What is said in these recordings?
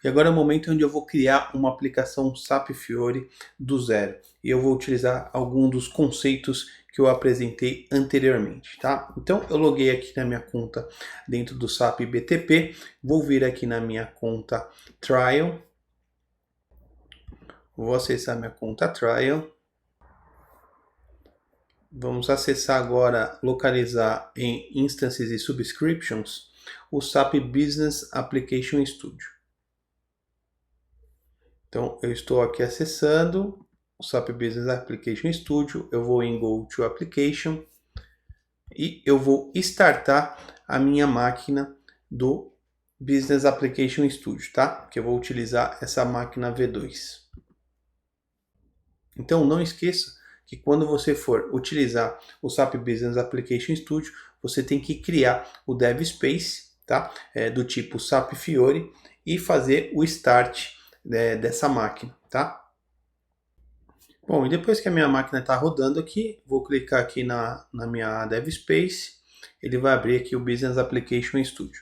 E agora é o momento onde eu vou criar uma aplicação SAP Fiori do zero. E eu vou utilizar algum dos conceitos que eu apresentei anteriormente, tá? Então eu loguei aqui na minha conta dentro do SAP BTP, vou vir aqui na minha conta Trial, vou acessar minha conta Trial. Vamos acessar agora, localizar em Instances e Subscriptions, o SAP Business Application Studio. Então, eu estou aqui acessando o SAP Business Application Studio, eu vou em Go to Application e eu vou startar a minha máquina do Business Application Studio, tá? Que eu vou utilizar essa máquina V2. Então, não esqueça que quando você for utilizar o SAP Business Application Studio, você tem que criar o Dev Space, tá? Do tipo SAP Fiori e fazer o start dessa máquina, tá? Bom, e depois que a minha máquina está rodando aqui, vou clicar aqui na minha Dev Space, ele vai abrir aqui o Business Application Studio.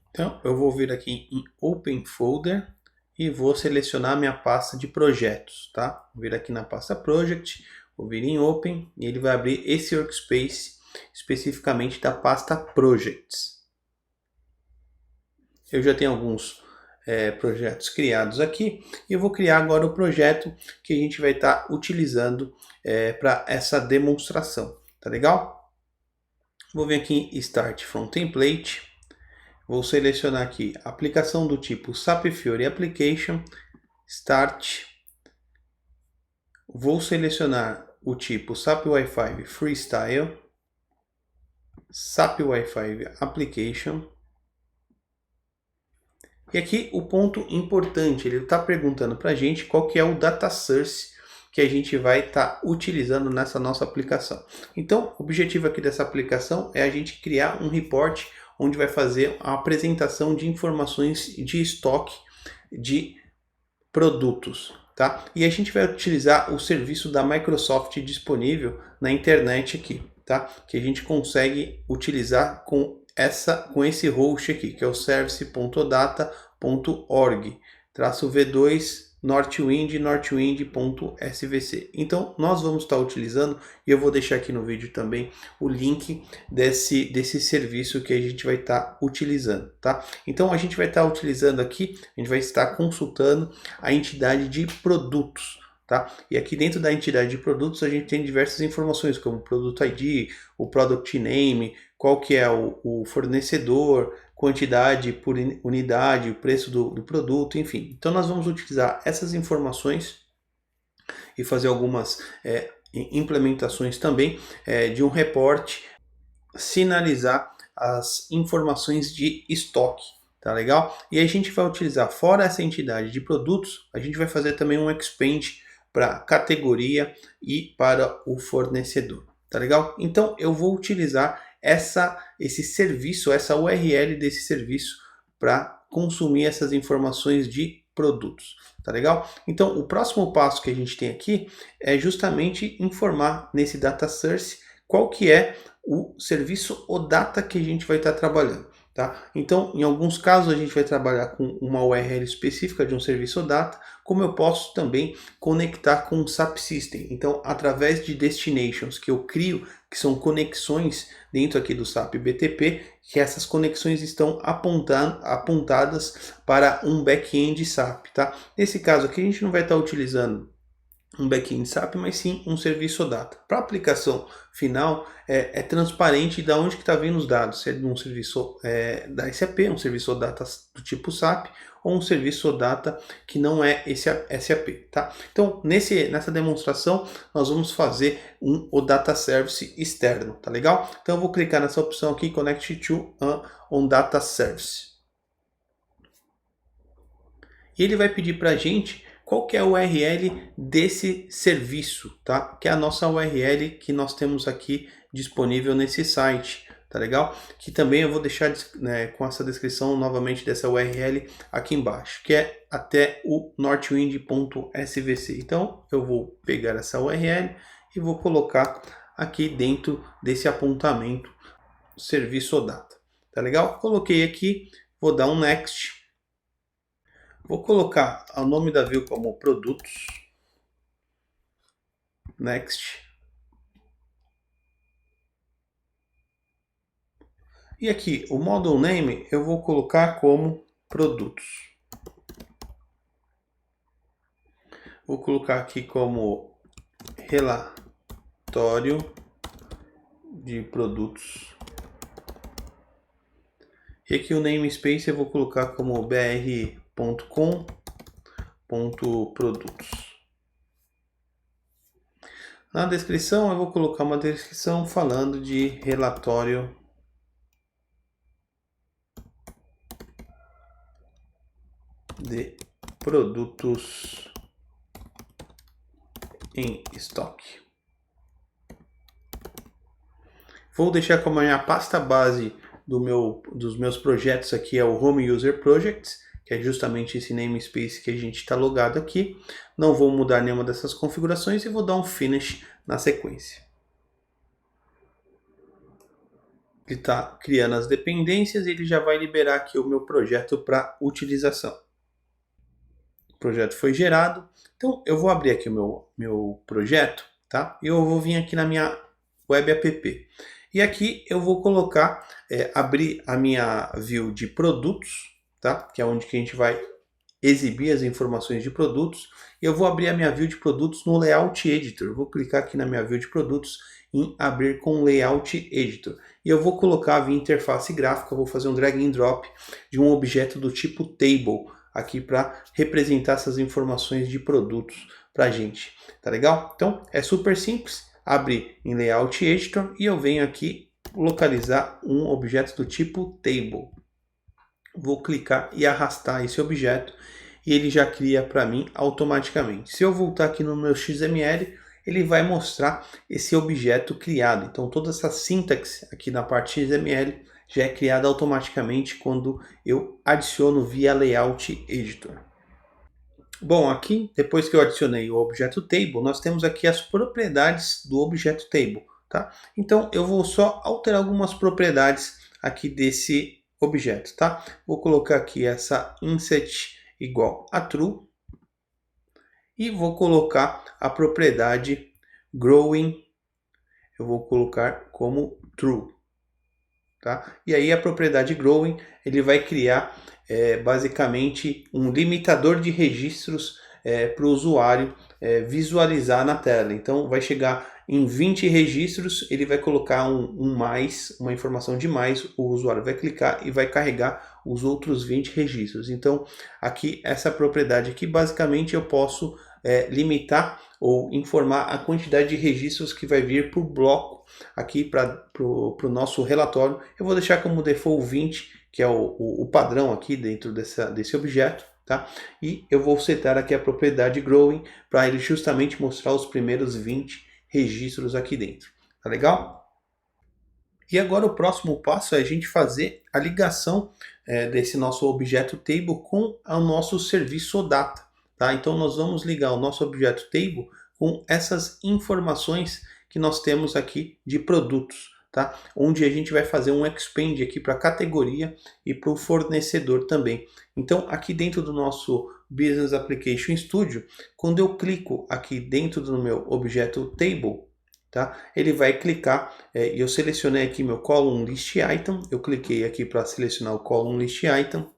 Então, eu vou vir aqui em Open Folder e vou selecionar minha pasta de projetos, tá? Vou vir aqui na pasta Project, vou vir em Open e ele vai abrir esse workspace especificamente da pasta Projects. Eu já tenho alguns projetos criados aqui e eu vou criar agora o projeto que a gente vai estar utilizando para essa demonstração, tá legal? Vou vir aqui em Start from Template, vou selecionar aqui a aplicação do tipo SAP Fiori Application, Start, vou selecionar o tipo SAP Wi-Fi Freestyle, SAP Wi-Fi Application. E aqui o ponto importante, ele está perguntando para a gente qual que é o data source que a gente vai estar utilizando nessa nossa aplicação. Então, o objetivo aqui dessa aplicação é a gente criar um report onde vai fazer a apresentação de informações de estoque de produtos, tá? E a gente vai utilizar o serviço da Microsoft disponível na internet aqui, tá? Que a gente consegue utilizar com esse host aqui, que é o service.data.org, -v2 northwind.svc. Então, nós vamos estar utilizando, e eu vou deixar aqui no vídeo também o link desse serviço que a gente vai estar utilizando, tá? Então, a gente vai estar utilizando aqui, a gente vai estar consultando a entidade de produtos, tá? E aqui dentro da entidade de produtos a gente tem diversas informações, como o Product ID, o Product Name, qual que é o fornecedor, quantidade por unidade, o preço do produto, enfim. Então nós vamos utilizar essas informações e fazer algumas implementações também de um reporte, sinalizar as informações de estoque, tá legal? E a gente vai utilizar, fora essa entidade de produtos, a gente vai fazer também um expand para categoria e para o fornecedor, tá legal? Então eu vou utilizar esse serviço, essa URL desse serviço para consumir essas informações de produtos, tá legal? Então o próximo passo que a gente tem aqui é justamente informar nesse data source qual que é o serviço OData que a gente vai estar trabalhando, tá? Então em alguns casos a gente vai trabalhar com uma URL específica de um serviço OData, como eu posso também conectar com o SAP System. Então através de destinations que eu crio, que são conexões dentro aqui do SAP BTP, que essas conexões estão apontadas para um back-end SAP, tá? Nesse caso aqui a gente não vai estar utilizando um back-end SAP, mas sim um serviço OData. Para a aplicação final, é transparente de onde que está vindo os dados, se é de um serviço da SAP, um serviço OData do tipo SAP, ou um serviço OData que não é esse SAP, tá? Então, nessa demonstração, nós vamos fazer um OData Service externo, tá legal? Então, eu vou clicar nessa opção aqui, Connect to OData Service. E ele vai pedir para a gente qual que é a URL desse serviço, tá? Que é a nossa URL que nós temos aqui disponível nesse site, tá legal? Que também eu vou deixar com essa descrição novamente dessa URL aqui embaixo, que é até o northwind.svc. Então eu vou pegar essa URL e vou colocar aqui dentro desse apontamento serviço OData, tá legal? Coloquei aqui, vou dar um next. Vou colocar o nome da view como produtos. Next. E aqui, o model name eu vou colocar como produtos. Vou colocar aqui como relatório de produtos. E aqui o namespace eu vou colocar como br.com.produtos. Na descrição eu vou colocar uma descrição falando de relatório de produtos em estoque. Vou deixar como a minha pasta base dos meus projetos aqui é o Home User Projects, que é justamente esse namespace que a gente está logado aqui. Não vou mudar nenhuma dessas configurações e vou dar um Finish na sequência. Ele está criando as dependências e ele já vai liberar aqui o meu projeto para utilização. O projeto foi gerado, então eu vou abrir aqui o meu projeto, tá? E eu vou vir aqui na minha web app. E aqui eu vou colocar, abrir a minha view de produtos, tá? Que é onde que a gente vai exibir as informações de produtos. E eu vou abrir a minha view de produtos no Layout Editor. Eu vou clicar aqui na minha view de produtos em abrir com Layout Editor. E eu vou colocar via interface gráfica, eu vou fazer um drag and drop de um objeto do tipo table aqui para representar essas informações de produtos para a gente. Tá legal? Então é super simples. Abre em Layout Editor e eu venho aqui localizar um objeto do tipo table. Vou clicar e arrastar esse objeto e ele já cria para mim automaticamente. Se eu voltar aqui no meu XML, ele vai mostrar esse objeto criado. Então toda essa sintaxe aqui na parte XML já é criada automaticamente quando eu adiciono via Layout Editor. Bom, aqui, depois que eu adicionei o objeto table, nós temos aqui as propriedades do objeto table, tá? Então, eu vou só alterar algumas propriedades aqui desse objeto, tá? Vou colocar aqui essa inset igual a true e vou colocar a propriedade growing, eu vou colocar como true, tá? E aí a propriedade growing, ele vai criar basicamente um limitador de registros para o usuário visualizar na tela. Então vai chegar em 20 registros, ele vai colocar um mais, uma informação de mais, o usuário vai clicar e vai carregar os outros 20 registros. Então aqui essa propriedade aqui basicamente eu posso limitar ou informar a quantidade de registros que vai vir por bloco aqui para o nosso relatório. Eu vou deixar como default 20, que é o padrão aqui dentro desse objeto, tá? E eu vou setar aqui a propriedade growing para ele justamente mostrar os primeiros 20 registros aqui dentro, tá legal? E agora o próximo passo é a gente fazer a ligação desse nosso objeto table com o nosso serviço OData, tá? Então nós vamos ligar o nosso objeto table com essas informações que nós temos aqui de produtos, tá? Onde a gente vai fazer um expand aqui para a categoria e para o fornecedor também. Então aqui dentro do nosso Business Application Studio, quando eu clico aqui dentro do meu objeto table, tá? Ele vai clicar, e eu selecionei aqui meu column list item, eu cliquei aqui para selecionar o column list item,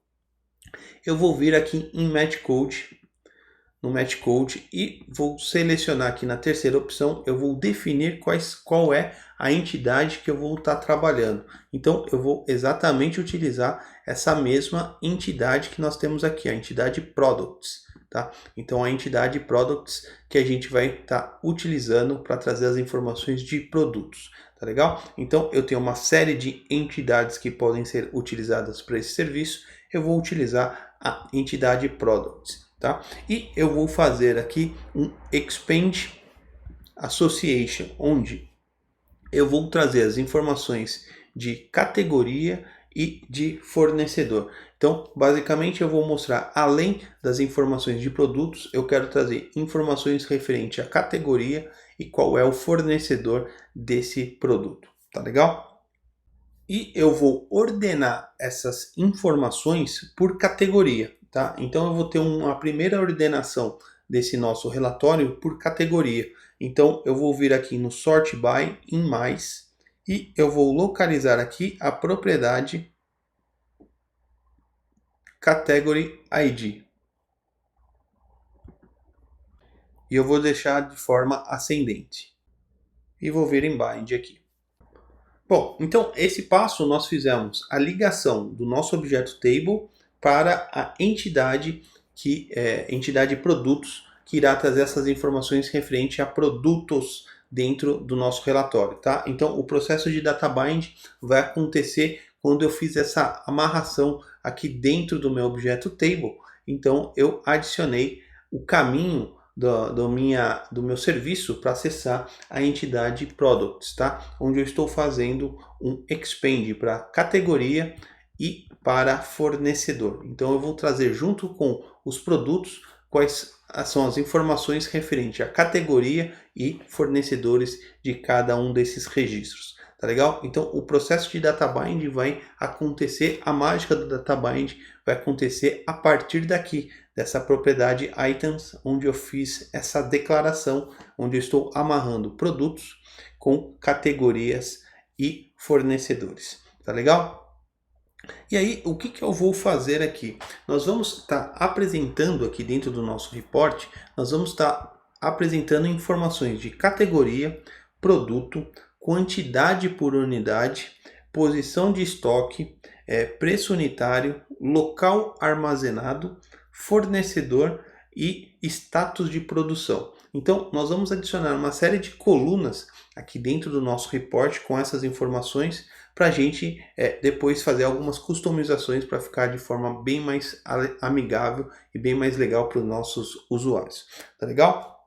eu vou vir aqui em Match Code, no Match Code e vou selecionar aqui na terceira opção, eu vou definir qual é a entidade que eu vou estar trabalhando. Então eu vou exatamente utilizar essa mesma entidade que nós temos aqui, a entidade Products, tá? Então a entidade Products que a gente vai estar utilizando para trazer as informações de produtos, tá legal? Então eu tenho uma série de entidades que podem ser utilizadas para esse serviço, eu vou utilizar a entidade Products. Tá? E eu vou fazer aqui um Expand Association, onde eu vou trazer as informações de categoria e de fornecedor. Então, basicamente, eu vou mostrar, além das informações de produtos, eu quero trazer informações referente à categoria e qual é o fornecedor desse produto. Tá legal? E eu vou ordenar essas informações por categoria. tá? Então eu vou ter uma primeira ordenação desse nosso relatório por categoria. Então eu vou vir aqui no Sort By em mais e eu vou localizar aqui a propriedade Category ID. E eu vou deixar de forma ascendente. E vou vir em Bind aqui. Bom, então esse passo nós fizemos a ligação do nosso objeto table para a entidade entidade produtos, que irá trazer essas informações referente a produtos dentro do nosso relatório, tá? Então o processo de data bind vai acontecer quando eu fiz essa amarração aqui dentro do meu objeto table. Então eu adicionei o caminho do meu serviço para acessar a entidade Products, tá? Onde eu estou fazendo um expand para categoria e para fornecedor. Então eu vou trazer junto com os produtos quais são as informações referentes à categoria e fornecedores de cada um desses registros. Tá legal? Então o processo de data bind vai acontecer, a mágica do data bind vai acontecer a partir daqui, dessa propriedade items, onde eu fiz essa declaração, onde eu estou amarrando produtos com categorias e fornecedores. Tá legal? E aí, o que eu vou fazer aqui? Nós vamos estar apresentando aqui dentro do nosso report, nós vamos estar apresentando informações de categoria, produto, quantidade por unidade, posição de estoque, preço unitário, local armazenado, fornecedor e status de produção. Então, nós vamos adicionar uma série de colunas aqui dentro do nosso report com essas informações para a gente depois fazer algumas customizações para ficar de forma bem mais amigável e bem mais legal para os nossos usuários. Tá legal?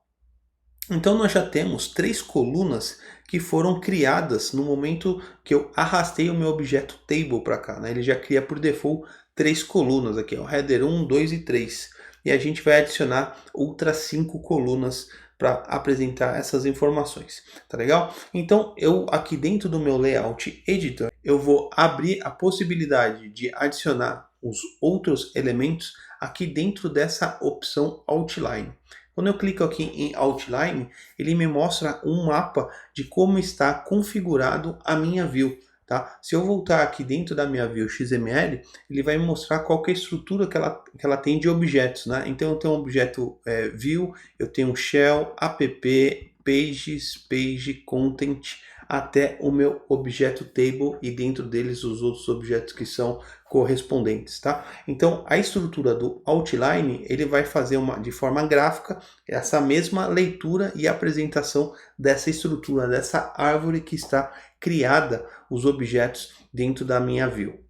Então nós já temos 3 colunas que foram criadas no momento que eu arrastei o meu objeto table para cá, né? Ele já cria por default 3 colunas aqui, ó, header 1, 2 e 3. E a gente vai adicionar outras 5 colunas para apresentar essas informações, tá legal? Então eu aqui dentro do meu layout editor, eu vou abrir a possibilidade de adicionar os outros elementos aqui dentro dessa opção outline. Quando eu clico aqui em Outline, ele me mostra um mapa de como está configurado a minha view. Tá? Se eu voltar aqui dentro da minha view XML, ele vai me mostrar qual que é a estrutura que ela tem de objetos. Né? Então eu tenho um objeto view, eu tenho shell, app, pages, page, content, até o meu objeto table e dentro deles os outros objetos que são correspondentes, tá? Então a estrutura do outline ele vai fazer de forma gráfica essa mesma leitura e apresentação dessa estrutura, dessa árvore que está criada os objetos dentro da minha view.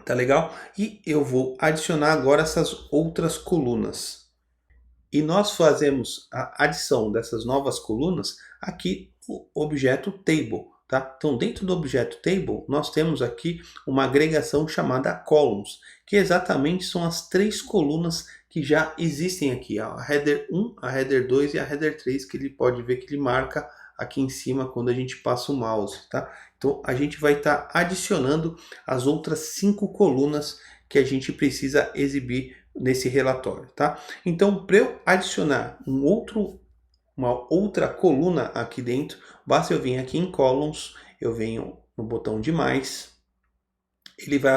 Tá legal? E eu vou adicionar agora essas outras colunas. E nós fazemos a adição dessas novas colunas aqui no objeto table. Tá? Então, dentro do objeto table, nós temos aqui uma agregação chamada columns, que exatamente são as 3 colunas que já existem aqui. Ó, a header 1, a header 2 e a header 3, que ele pode ver que ele marca aqui em cima quando a gente passa o mouse. Tá? Então, a gente vai estar adicionando as outras 5 colunas que a gente precisa exibir nesse relatório. Tá? Então, para eu adicionar uma outra coluna aqui dentro, basta eu vir aqui em Columns, eu venho no botão de mais, ele vai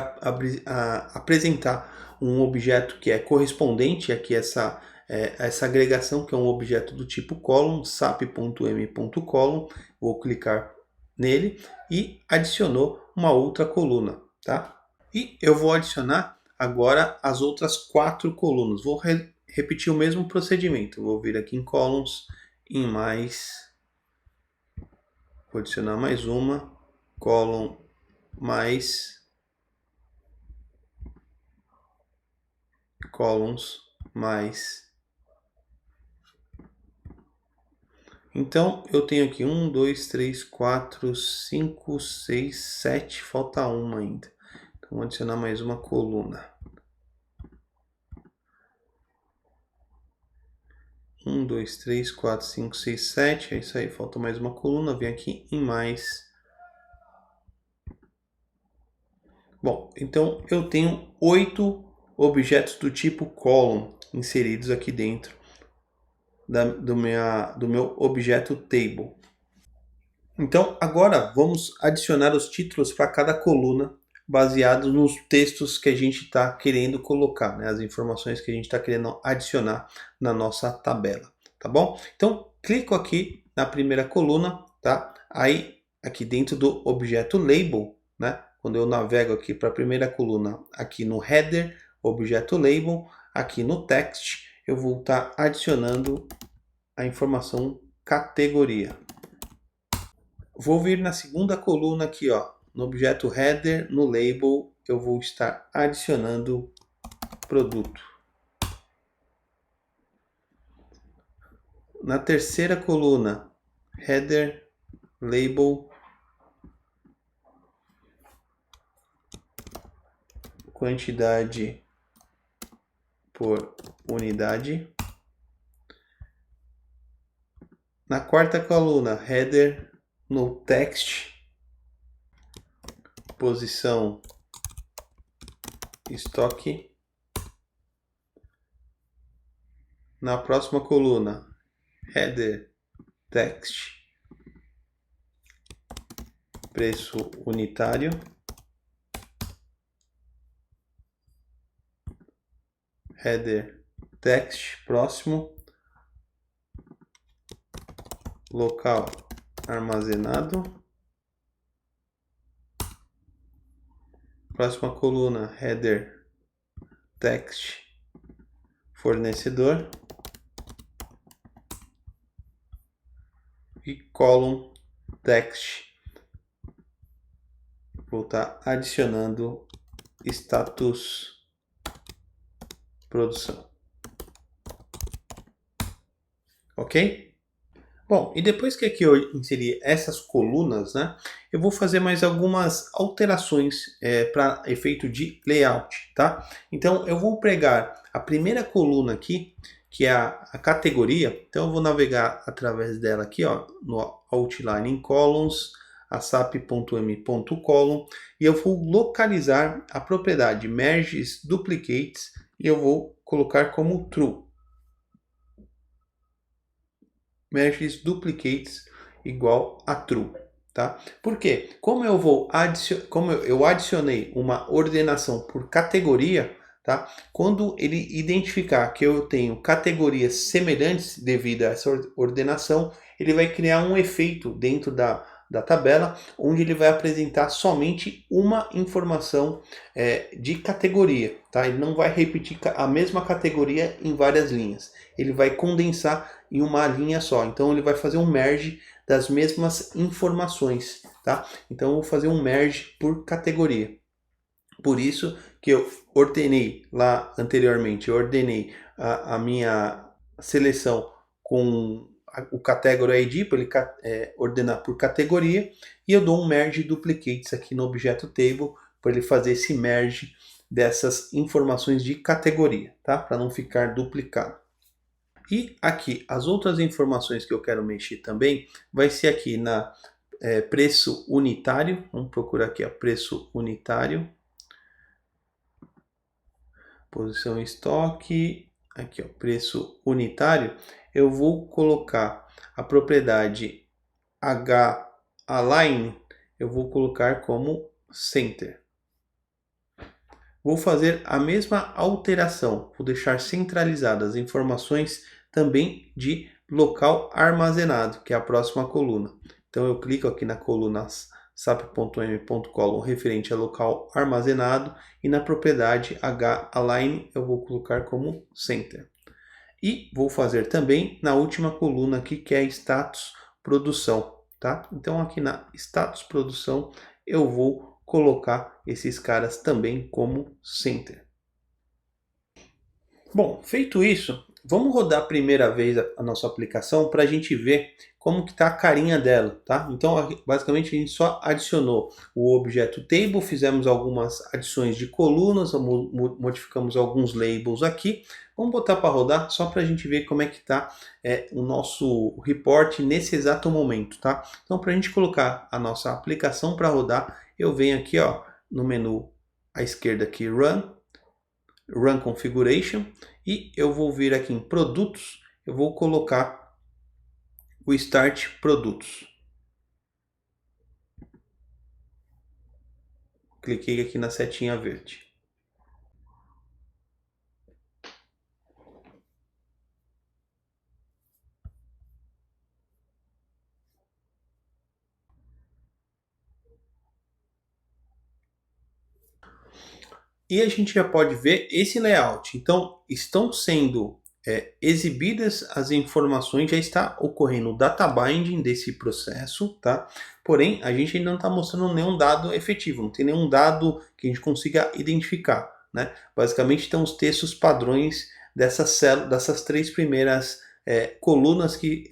apresentar um objeto que é correspondente aqui a essa agregação, que é um objeto do tipo column, sap.m.column, vou clicar nele e adicionou uma outra coluna, tá? E eu vou adicionar agora as outras 4 colunas, vou repetir o mesmo procedimento, vou vir aqui em Columns, em mais, vou adicionar mais uma, column mais, columns mais. Então eu tenho aqui 1, 2, 3, 4, 5, 6, 7, falta uma ainda. Então vou adicionar mais uma coluna. 1, 2, 3, 4, 5, 6, 7. É isso aí, falta mais uma coluna. Vem aqui em mais. Bom, então eu tenho 8 objetos do tipo column inseridos aqui dentro do meu objeto table. Então agora vamos adicionar os títulos para cada coluna baseado nos textos que a gente está querendo colocar, né? As informações que a gente está querendo adicionar na nossa tabela, tá bom? Então clico aqui na primeira coluna, tá? Aí aqui dentro do objeto label, né? Quando eu navego aqui para a primeira coluna, aqui no header, objeto label, aqui no text, eu vou estar adicionando a informação categoria. Vou vir na segunda coluna aqui, ó, no objeto header, no label, eu vou estar adicionando produto. Na terceira coluna, header, label, quantidade por unidade. Na quarta coluna, header, no text, posição estoque. Na próxima coluna, header, text, preço unitário. Header, text, próximo, local armazenado. Próxima coluna, header, text, fornecedor. E column, text. Vou estar adicionando status produção. Ok? Bom, e depois que aqui eu inserir essas colunas, né, eu vou fazer mais algumas alterações para efeito de layout, tá? Então eu vou pegar a primeira coluna aqui, que é a categoria. Então eu vou navegar através dela aqui, ó, no Outline in Columns, asap.m.column, e eu vou localizar a propriedade merges duplicates e eu vou colocar como true. Merges duplicates igual a true, tá? Por quê? Como eu adicionei uma ordenação por categoria, tá? Quando ele identificar que eu tenho categorias semelhantes devido a essa ordenação, ele vai criar um efeito dentro da tabela, onde ele vai apresentar somente uma informação de categoria, tá? Ele não vai repetir a mesma categoria em várias linhas. Ele vai condensar em uma linha só. Então ele vai fazer um merge das mesmas informações, tá? Então eu vou fazer um merge por categoria. Por isso que eu ordenei lá anteriormente, eu ordenei a minha seleção com o category ID para ele ordenar por categoria, e eu dou um merge duplicates aqui no objeto table para ele fazer esse merge dessas informações de categoria, tá? Para não ficar duplicado. E aqui, as outras informações que eu quero mexer também, vai ser aqui na preço unitário. Vamos procurar aqui, ó, preço unitário. Posição estoque. Aqui, ó, preço unitário. Eu vou colocar a propriedade H-Align, eu vou colocar como Center. Vou fazer a mesma alteração, vou deixar centralizadas as informações também de local armazenado, que é a próxima coluna. Então eu clico aqui na coluna sap.m.column referente a local armazenado e na propriedade H-Align eu vou colocar como Center. E vou fazer também na última coluna aqui, que é status produção, tá? Então aqui na status produção eu vou colocar esses caras também como Center. Bom, feito isso, vamos rodar a primeira vez a nossa aplicação para a gente ver como que está a carinha dela, tá? Então, basicamente, a gente só adicionou o objeto table, fizemos algumas adições de colunas, modificamos alguns labels aqui. Vamos botar para rodar só para a gente ver como é que está o nosso report nesse exato momento, tá? Então, para a gente colocar a nossa aplicação para rodar, eu venho aqui, ó, no menu à esquerda aqui, Run, Run Configuration, e eu vou vir aqui em Produtos, eu vou colocar o Start Produtos. Cliquei aqui na setinha verde. E a gente já pode ver esse layout. Então, estão sendo exibidas as informações, já está ocorrendo o data binding desse processo, tá? Porém, a gente ainda não está mostrando nenhum dado efetivo, não tem nenhum dado que a gente consiga identificar, né? Basicamente, estão os textos padrões dessas três primeiras colunas que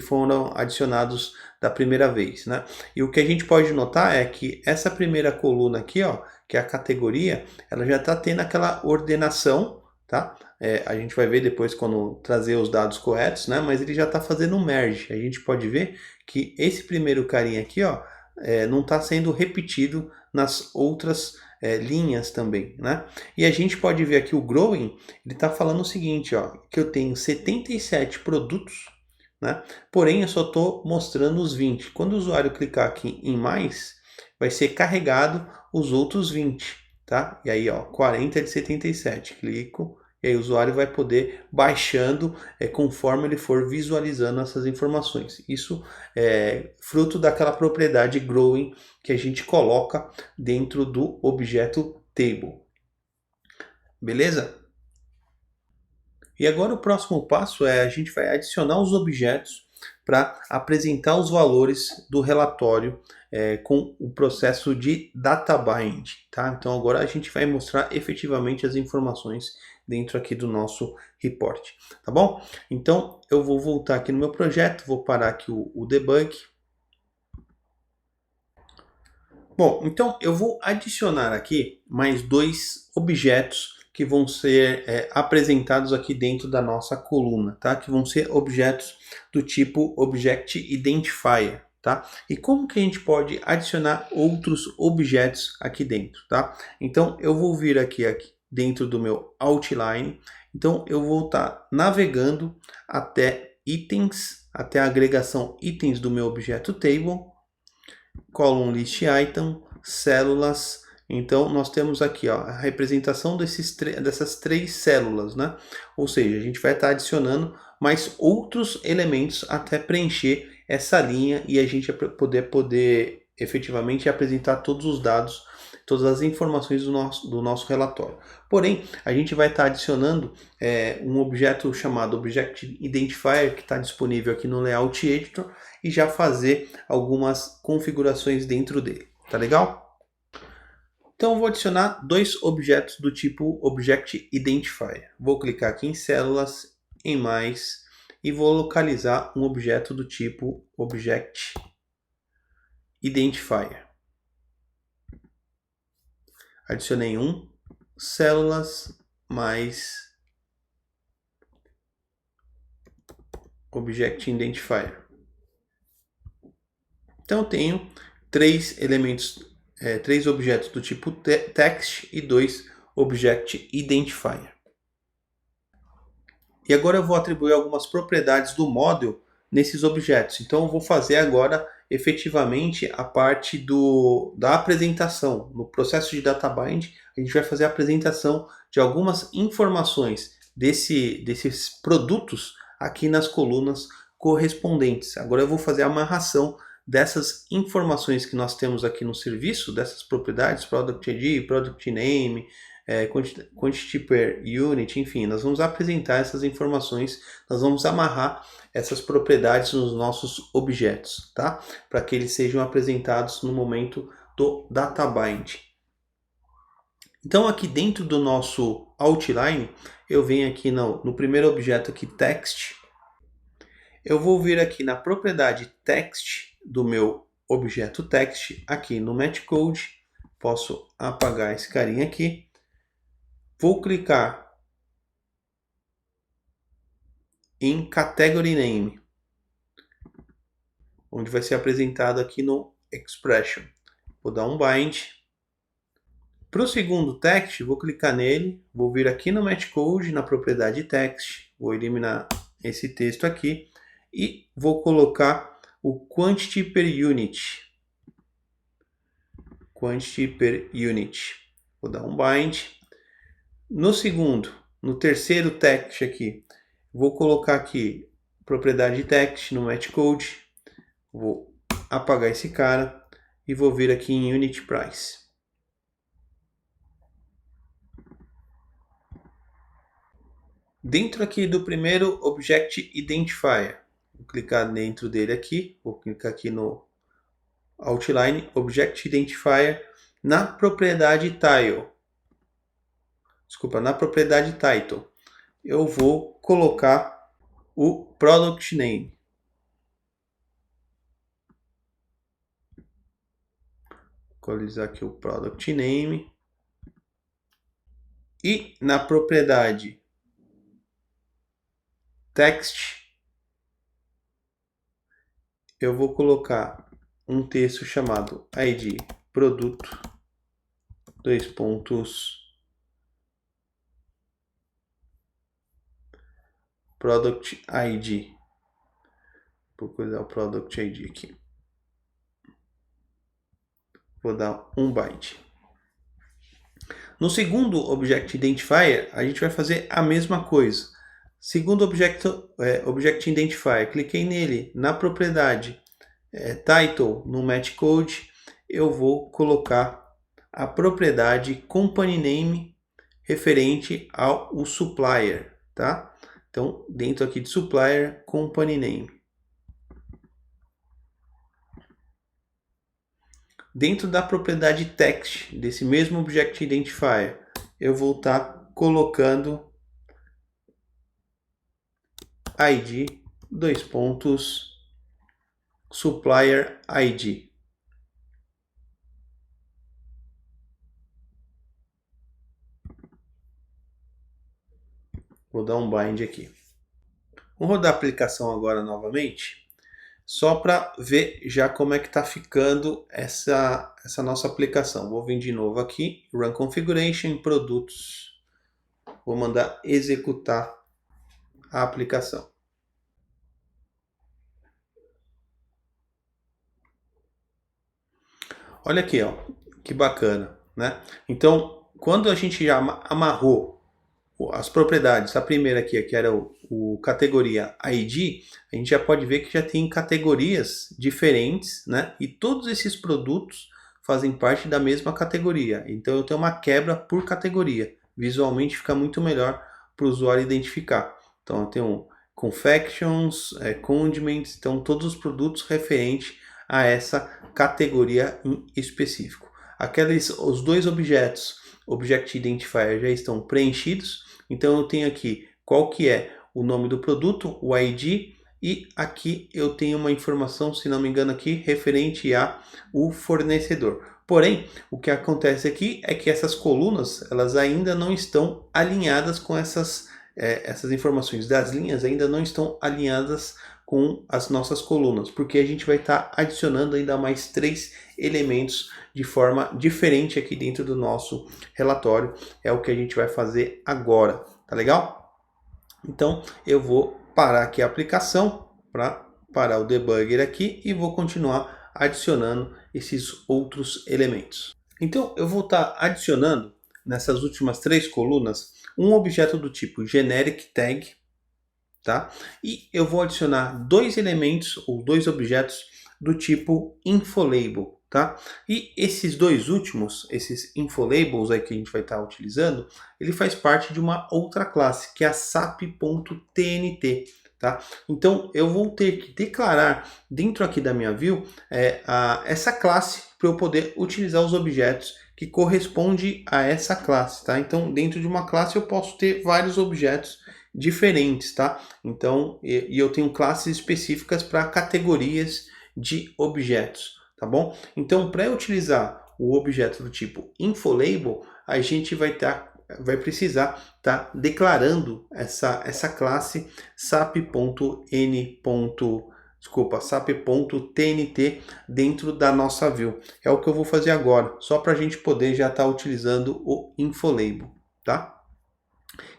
foram adicionados da primeira vez, né? E o que a gente pode notar é que essa primeira coluna aqui, ó, que é a categoria, ela já está tendo aquela ordenação, tá? A gente vai ver depois quando trazer os dados corretos, né? Mas ele já está fazendo um merge. A gente pode ver que esse primeiro carinha aqui, ó, não está sendo repetido nas outras linhas também, né? E a gente pode ver aqui o Growing, ele está falando o seguinte, ó, que eu tenho 77 produtos, né? Porém, eu só estou mostrando os 20. Quando o usuário clicar aqui em mais, vai ser carregado os outros 20, tá? E aí, ó, 40 de 77. Clico e aí o usuário vai poder baixando conforme ele for visualizando essas informações. Isso é fruto daquela propriedade growing que a gente coloca dentro do objeto table. Beleza? E agora o próximo passo é a gente vai adicionar os objetos para apresentar os valores do relatório com o processo de data bind, tá? Então agora a gente vai mostrar efetivamente as informações dentro aqui do nosso report, tá bom? Então eu vou voltar aqui no meu projeto, vou parar aqui o debug. Bom, então eu vou adicionar aqui mais dois objetos que vão ser apresentados aqui dentro da nossa coluna, tá? Que vão ser objetos do tipo Object Identifier, tá? E como que a gente pode adicionar outros objetos aqui dentro, tá? Então eu vou vir aqui dentro do meu Outline, então eu vou estar navegando até itens, até a agregação itens do meu objeto table, column list item, células. Então nós temos aqui, ó, a representação dessas três células, né? Ou seja, a gente vai estar adicionando mais outros elementos até preencher essa linha e a gente poder efetivamente apresentar todos os dados, todas as informações do nosso relatório. Porém, a gente vai estar adicionando um objeto chamado Object Identifier, que está disponível aqui no Layout Editor, e já fazer algumas configurações dentro dele. Tá legal? Então eu vou adicionar dois objetos do tipo Object Identifier. Vou clicar aqui em células, em mais, e vou localizar um objeto do tipo Object Identifier. Adicionei um, células, mais Object Identifier. Então eu tenho três elementos, três objetos do tipo text e dois Object Identifier. E agora eu vou atribuir algumas propriedades do model nesses objetos. Então eu vou fazer agora efetivamente a parte da apresentação. No processo de data bind, a gente vai fazer a apresentação de algumas informações desses produtos aqui nas colunas correspondentes. Agora eu vou fazer a amarração dessas informações que nós temos aqui no serviço, dessas propriedades, Product ID, Product Name, Quantity per Unit, enfim, nós vamos apresentar essas informações, nós vamos amarrar essas propriedades nos nossos objetos, tá? Para que eles sejam apresentados no momento do data bind. Então aqui dentro do nosso outline, eu venho aqui no primeiro objeto aqui, text. Eu vou vir aqui na propriedade text do meu objeto text, aqui no match code, posso apagar esse carinha aqui. Vou clicar em Category Name, onde vai ser apresentado aqui no Expression. Vou dar um bind. Para o segundo text, vou clicar nele, vou vir aqui no Match Code, na propriedade text, vou eliminar esse texto aqui e vou colocar o quantity per unit. Quantity per unit. Vou dar um bind. No terceiro text aqui, vou colocar aqui propriedade text no Match Code. Vou apagar esse cara e vou vir aqui em unit price. Dentro aqui do primeiro Object Identifier, vou clicar dentro dele aqui, vou clicar aqui no Outline, Object Identifier, na propriedade Tile. Desculpa, na propriedade Title. Eu vou colocar o Product Name. Vou equalizar aqui o Product Name. E na propriedade Text, eu vou colocar um texto chamado ID produto, dois pontos, Product ID. Vou coisar o Product ID aqui. Vou dar um byte. No segundo Object Identifier, a gente vai fazer a mesma coisa. Segundo Object Identifier, cliquei nele na propriedade Title no Match Code, eu vou colocar a propriedade Company Name referente ao supplier, tá? Então, dentro aqui de supplier, Company Name. Dentro da propriedade text desse mesmo Object Identifier, eu vou estar colocando ID, dois pontos, supplier ID. Vou dar um bind aqui. Vou rodar a aplicação agora novamente, só para ver já como é que está ficando essa nossa aplicação. Vou vir de novo aqui, Run Configuration, Produtos. Vou mandar executar a aplicação. Olha aqui, ó, que bacana, né? Então, quando a gente já amarrou as propriedades, a primeira aqui, que era o categoria ID, a gente já pode ver que já tem categorias diferentes, né? E todos esses produtos fazem parte da mesma categoria. Então eu tenho uma quebra por categoria. Visualmente fica muito melhor para o usuário identificar. Então eu tenho confections, condiments, então todos os produtos referentes a essa categoria em específico. Os dois objetos, Object Identifier, já estão preenchidos. Então eu tenho aqui qual que é o nome do produto, o ID, e aqui eu tenho uma informação, se não me engano aqui, referente a o fornecedor. Porém, o que acontece aqui é que essas colunas, elas ainda não estão alinhadas com essas informações das linhas, ainda não estão alinhadas com as nossas colunas, porque a gente vai estar adicionando ainda mais 3 elementos de forma diferente aqui dentro do nosso relatório. É o que a gente vai fazer agora, tá legal? Então eu vou parar aqui a aplicação para parar o debugger aqui e vou continuar adicionando esses outros elementos. Então eu vou estar adicionando nessas últimas 3 colunas um objeto do tipo generic tag, tá? E eu vou adicionar 2 elementos ou 2 objetos do tipo infolabel, tá? E esses dois últimos, esses infolabels aí que a gente vai estar utilizando, ele faz parte de uma outra classe, que é a sap.tnt, tá? Então eu vou ter que declarar dentro aqui da minha view essa classe para eu poder utilizar os objetos que correspondem a essa classe, tá? Então dentro de uma classe eu posso ter vários objetos diferentes, tá? Então, e eu tenho classes específicas para categorias de objetos, tá bom? Então, para utilizar o objeto do tipo infolabel, a gente vai precisar estar declarando essa classe sap.n.generic desculpa, sap.tnt dentro da nossa view. É o que eu vou fazer agora, só para a gente poder já estar utilizando o InfoLabel, tá?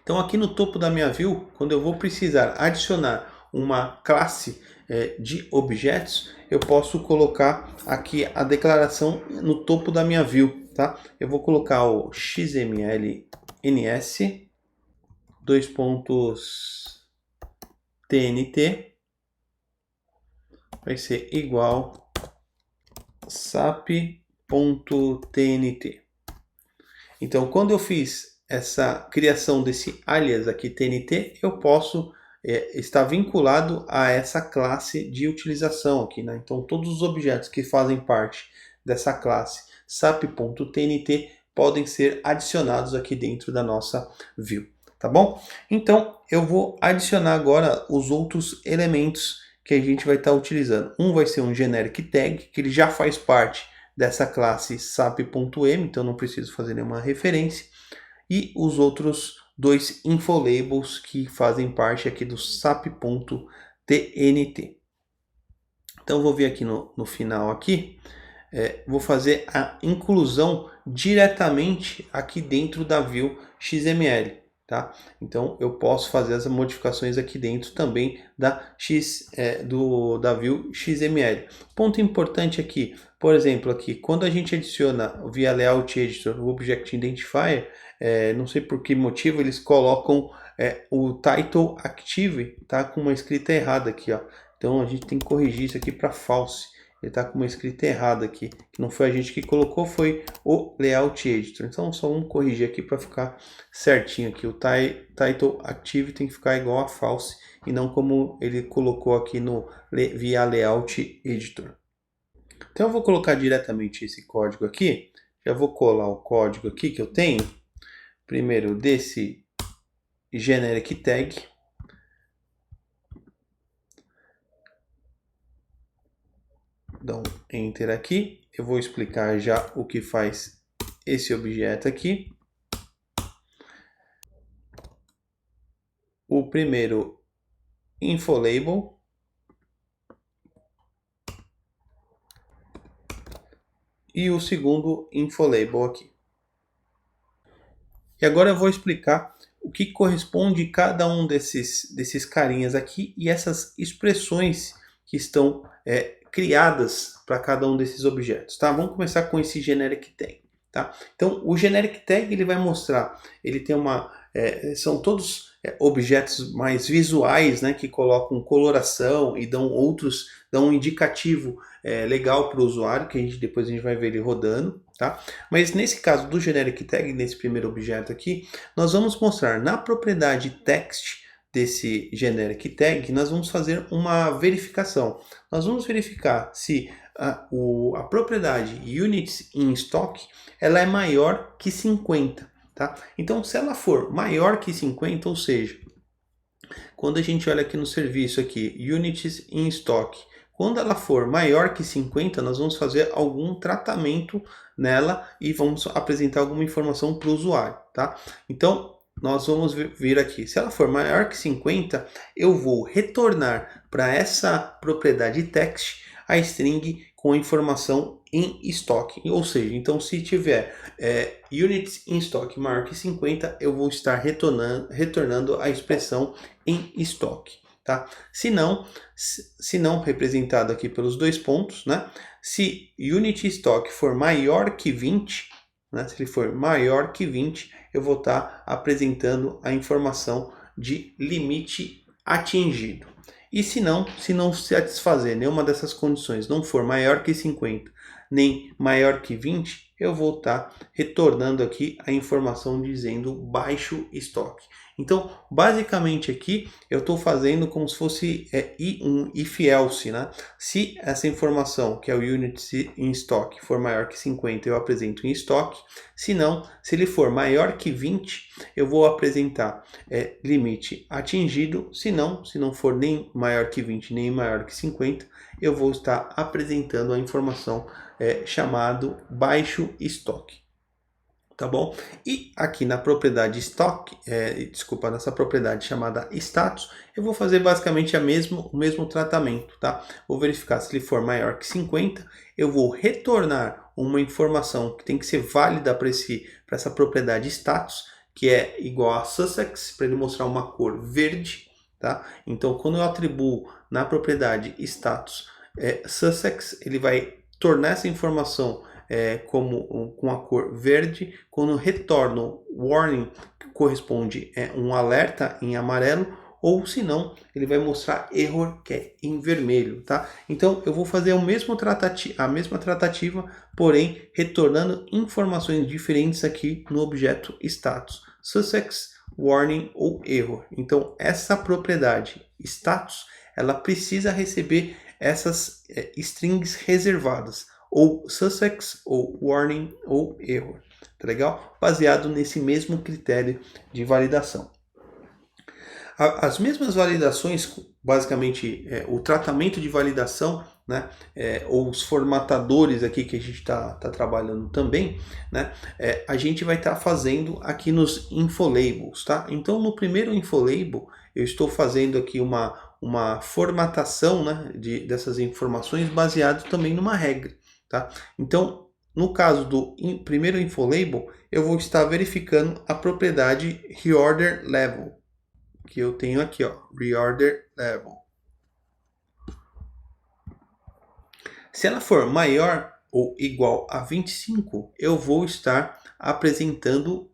Então aqui no topo da minha view, quando eu vou precisar adicionar uma classe de objetos, eu posso colocar aqui a declaração no topo da minha view, tá? Eu vou colocar o xml ns dois pontos tnt vai ser igual sap.tnt. Então, quando eu fiz essa criação desse alias aqui tnt, eu posso estar vinculado a essa classe de utilização aqui, né? Então, todos os objetos que fazem parte dessa classe sap.tnt podem ser adicionados aqui dentro da nossa view, tá bom? Então, eu vou adicionar agora os outros elementos que a gente vai estar utilizando. Um vai ser um generic tag, que ele já faz parte dessa classe sap.m, então não preciso fazer nenhuma referência. E os outros dois infolabels que fazem parte aqui do sap.tnt. Então vou vir aqui no final aqui, vou fazer a inclusão diretamente aqui dentro da view XML. Tá? Então eu posso fazer as modificações aqui dentro também da da view XML. Ponto importante aqui, por exemplo, aqui quando a gente adiciona via Layout Editor o Object Identifier, não sei por que motivo eles colocam o title active, tá, com uma escrita errada aqui, ó. Então a gente tem que corrigir isso aqui para false. Ele está com uma escrita errada aqui, que não foi a gente que colocou, foi o Layout Editor. Então só vamos corrigir aqui para ficar certinho aqui. O title active tem que ficar igual a false e não como ele colocou aqui no via Layout Editor. Então eu vou colocar diretamente esse código aqui. Já vou colar o código aqui que eu tenho. Primeiro desse generic tag. Dá um enter aqui. Eu vou explicar já o que faz esse objeto aqui. O primeiro infolabel. E o segundo infolabel aqui. E agora eu vou explicar o que corresponde cada um desses carinhas aqui e essas expressões que estão criadas para cada um desses objetos, tá? Vamos começar com esse generic tag, tá? Então, o generic tag ele vai mostrar, ele tem são todos objetos mais visuais, né, que colocam coloração e dão um indicativo legal para o usuário, que depois a gente vai ver ele rodando, tá? Mas nesse caso do generic tag, nesse primeiro objeto aqui, nós vamos mostrar na propriedade text desse generic tag, nós vamos fazer uma verificação. Nós vamos verificar se a propriedade units in stock ela é maior que 50. Tá? Então, se ela for maior que 50, ou seja, quando a gente olha aqui no serviço aqui, units in stock, quando ela for maior que 50, nós vamos fazer algum tratamento nela e vamos apresentar alguma informação para o usuário. Tá? Então, nós vamos vir aqui. Se ela for maior que 50, eu vou retornar para essa propriedade text a string com a informação em estoque. Ou seja, então se tiver units in stock maior que 50, eu vou estar retornando a expressão em estoque. Tá? Se não representado aqui pelos dois pontos, né? Se unit stock for maior que 20, né? Se ele for maior que 20, eu vou estar apresentando a informação de limite atingido. E se não satisfazer nenhuma dessas condições, não for maior que 50, nem maior que 20, eu vou estar retornando aqui a informação dizendo baixo estoque. Então, basicamente aqui, eu estou fazendo como se fosse um if-else, né? Se essa informação, que é o unit in stock, for maior que 50, eu apresento em estoque. Se não, se ele for maior que 20, eu vou apresentar limite atingido. Se não for nem maior que 20, nem maior que 50, eu vou estar apresentando a informação chamado baixo estoque. Tá bom? E aqui na propriedade stock, desculpa, nessa propriedade chamada status, eu vou fazer basicamente o mesmo tratamento, tá? Vou verificar se ele for maior que 50, eu vou retornar uma informação que tem que ser válida para essa propriedade status, que é igual a Sussex, para ele mostrar uma cor verde, tá? Então, quando eu atribuo na propriedade status Sussex, ele vai tornar essa informação com a cor verde. Quando retorno warning, que corresponde um alerta em amarelo, ou se não, ele vai mostrar error, que é em vermelho, tá? Então eu vou fazer a mesma tratativa, porém retornando informações diferentes aqui no objeto status, Sussex, warning ou error. Então essa propriedade status, ela precisa receber essas strings reservadas, ou Sussex, ou warning, ou error, tá legal? Baseado nesse mesmo critério de validação. As mesmas validações, basicamente o tratamento de validação, né, ou os formatadores aqui que a gente está trabalhando também, né, a gente vai estar fazendo aqui nos infolabels, tá? Então no primeiro infolabel eu estou fazendo aqui uma formatação, né, dessas informações baseado também numa regra. Tá? Então, no caso do primeiro infolabel, eu vou estar verificando a propriedade reorder level, que eu tenho aqui, ó, reorder level. Se ela for maior ou igual a 25, eu vou estar apresentando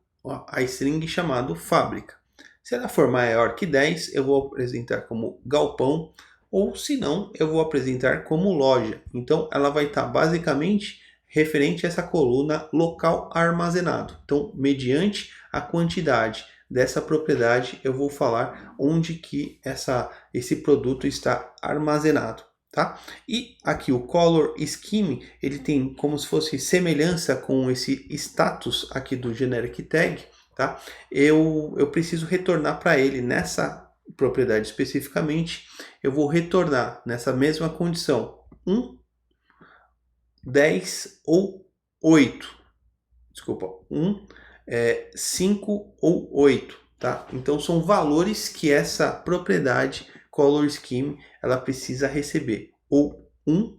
a string chamada fábrica. Se ela for maior que 10, eu vou apresentar como galpão, ou se não, eu vou apresentar como loja. Então, ela vai estar basicamente referente a essa coluna local armazenado. Então, mediante a quantidade dessa propriedade, eu vou falar onde que esse produto está armazenado. Tá? E aqui o color scheme, ele tem como se fosse semelhança com esse status aqui do generic tag, tá? Eu preciso retornar para ele nessa propriedade especificamente, eu vou retornar nessa mesma condição 1, 10 ou 8. Desculpa, 1, 5 ou 8, tá? Então são valores que essa propriedade color scheme ela precisa receber, ou 1,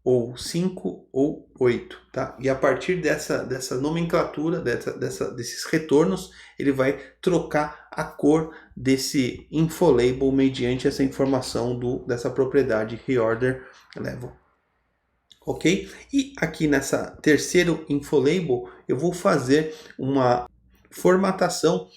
ou 5 ou 8, tá? E a partir dessa nomenclatura, desses retornos, ele vai trocar a cor desse infolabel mediante essa informação dessa propriedade reorder level. Ok? E aqui nessa terceiro infolabel, eu vou fazer uma formatação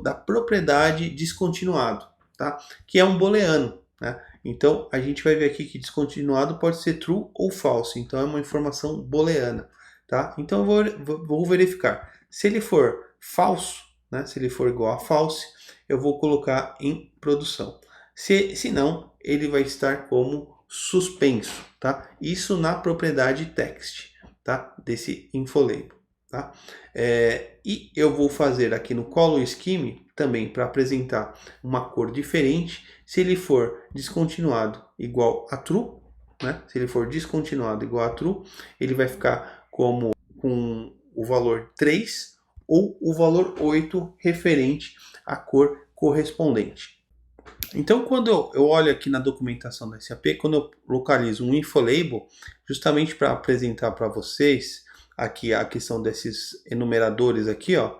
da propriedade descontinuado, tá? Que é um booleano, né? Então, a gente vai ver aqui que descontinuado pode ser true ou false. Então, é uma informação booleana, tá? Então, eu vou verificar. Se ele for falso, né? Se ele for igual a false, eu vou colocar em produção. Se não, ele vai estar como suspenso, tá? Isso na propriedade text, tá? Desse infolabel, tá? E eu vou fazer aqui no color scheme também para apresentar uma cor diferente. Se ele for descontinuado igual a true, né? Se ele for descontinuado igual a true, ele vai ficar com o valor 3 ou o valor 8 referente à cor correspondente. Então, quando eu olho aqui na documentação da SAP, quando eu localizo um infolabel, justamente para apresentar para vocês aqui a questão desses enumeradores aqui, ó,